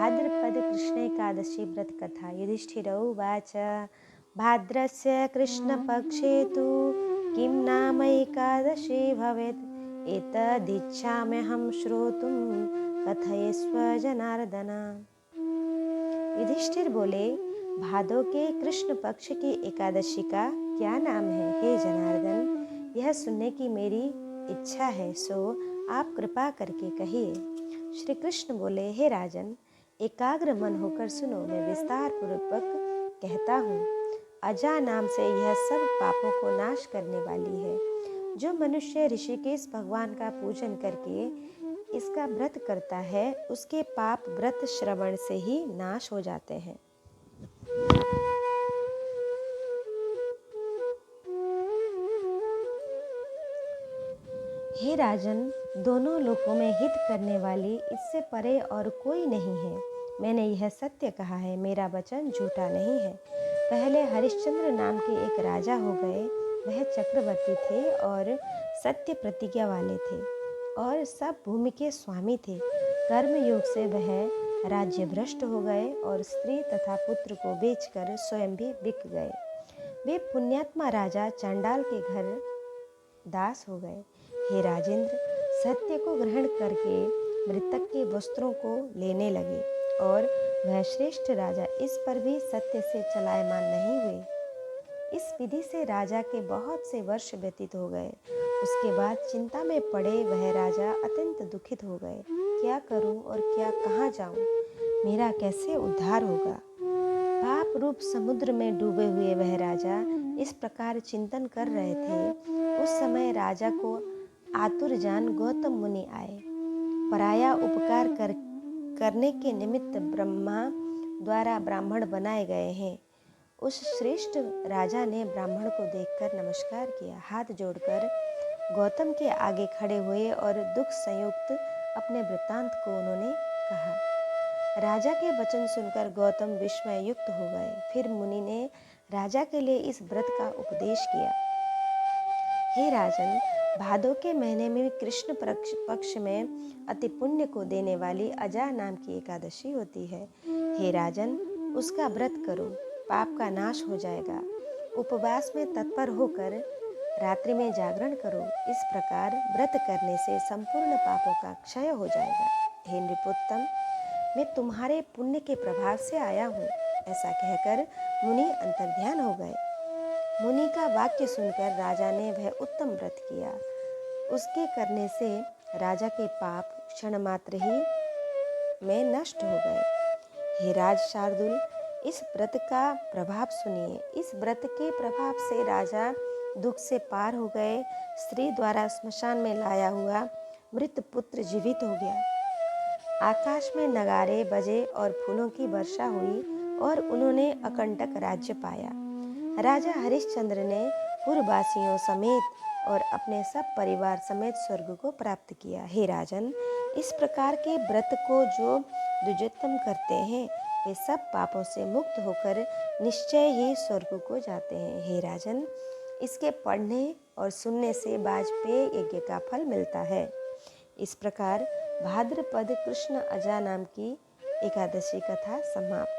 भाद्रपद कृष्णैकादशी व्रतकथा। युधिष्ठिर उवाच भाद्रस्य कृष्णपक्षे तु किं नाम एकादशी भवेत् एतदिच्छाम्यहं श्रोतुं कथयस्व जनार्दन। युधिष्ठिर बोले, भादो के कृष्ण पक्ष की एकादशी का क्या नाम है हे जनार्दन, यह सुनने की मेरी इच्छा है, सो आप कृपा करके कहिए। श्री कृष्ण बोले, हे राजन, एकाग्र मन होकर सुनो, मैं विस्तार पूर्वक कहता हूँ। अजा नाम से यह सब पापों को नाश करने वाली है। जो मनुष्य ऋषिकेश भगवान का पूजन करके इसका व्रत करता है, उसके पाप व्रत श्रवण से ही नाश हो जाते हैं। हे राजन, दोनों लोकों में हित करने वाली इससे परे और कोई नहीं है। मैंने यह सत्य कहा है, मेरा वचन झूठा नहीं है। पहले हरिश्चंद्र नाम के एक राजा हो गए। वह चक्रवर्ती थे और सत्य प्रतिज्ञा वाले थे और सब भूमि के स्वामी थे। कर्मयोग से वह राज्य भ्रष्ट हो गए और स्त्री तथा पुत्र को बेचकर स्वयं भी बिक गए। वे पुण्यात्मा राजा चांडाल के घर दास हो गए। हे राजेंद्र, सत्य को ग्रहण करके मृतक के वस्त्रों को लेने लगे और वह श्रेष्ठ राजा इस पर भी सत्य से चलायमान नहीं हुए। इस विधि से राजा के बहुत से वर्ष व्यतीत हो गए। उसके बाद चिंता में पड़े वह राजा अत्यंत दुखित हो गए। क्या करूं और क्या कहाँ जाऊं? मेरा कैसे उद्धार होगा? पाप रूप समुद्र में डूबे हुए वह राजा इस प्रकार चिंतन कर रहे थे। उस समय राजा को आतुर जान गौतम मुनि आए। पराया उपकार करने के निमित्त ब्रह्मा द्वारा ब्राह्मण बनाए गए हैं। उस श्रेष्ठ राजा ने ब्राह्मण को देखकर नमस्कार किया। हाथ जोड़कर गौतम के आगे खड़े हुए और दुख संयुक्त अपने वृत्तांत को उन्होंने कहा। राजा के वचन सुनकर गौतम विस्मय युक्त हो गए। फिर मुनि ने राजा के लिए इस व्रत का उपदेश किया। हे राजन, भादो के महीने में कृष्ण पक्ष में अति पुण्य को देने वाली अजा नाम की एकादशी होती है। हे राजन, उसका व्रत करो, पाप का नाश हो जाएगा। उपवास में तत्पर होकर रात्रि में जागरण करो। इस प्रकार व्रत करने से संपूर्ण पापों का क्षय हो जाएगा। हे नृपोत्तम, मैं तुम्हारे पुण्य के प्रभाव से आया हूँ। ऐसा कहकर मुनि अंतर्ध्यान हो गए। मुनि का वाक्य सुनकर राजा ने वह उत्तम व्रत किया। उसके करने से राजा के पाप क्षण मात्र ही में नष्ट हो गए। हे राज शार्दुल, इस व्रत का प्रभाव सुनिए। इस व्रत के प्रभाव से राजा दुख से पार हो गए। स्त्री द्वारा स्मशान में लाया हुआ मृत पुत्र जीवित हो गया। आकाश में नगारे बजे और फूलों की वर्षा हुई और उन्होंने अकंटक राज्य पाया। राजा हरिश्चंद्र ने पूर्ववासियों समेत और अपने सब परिवार समेत स्वर्ग को प्राप्त किया। हे राजन, इस प्रकार के व्रत को जो द्विजोत्तम करते हैं, वे सब पापों से मुक्त होकर निश्चय ही स्वर्ग को जाते हैं। हे राजन, इसके पढ़ने और सुनने से वाजपेय यज्ञ का फल मिलता है। इस प्रकार भाद्रपद कृष्ण अजा नाम की एकादशी कथा समाप्त।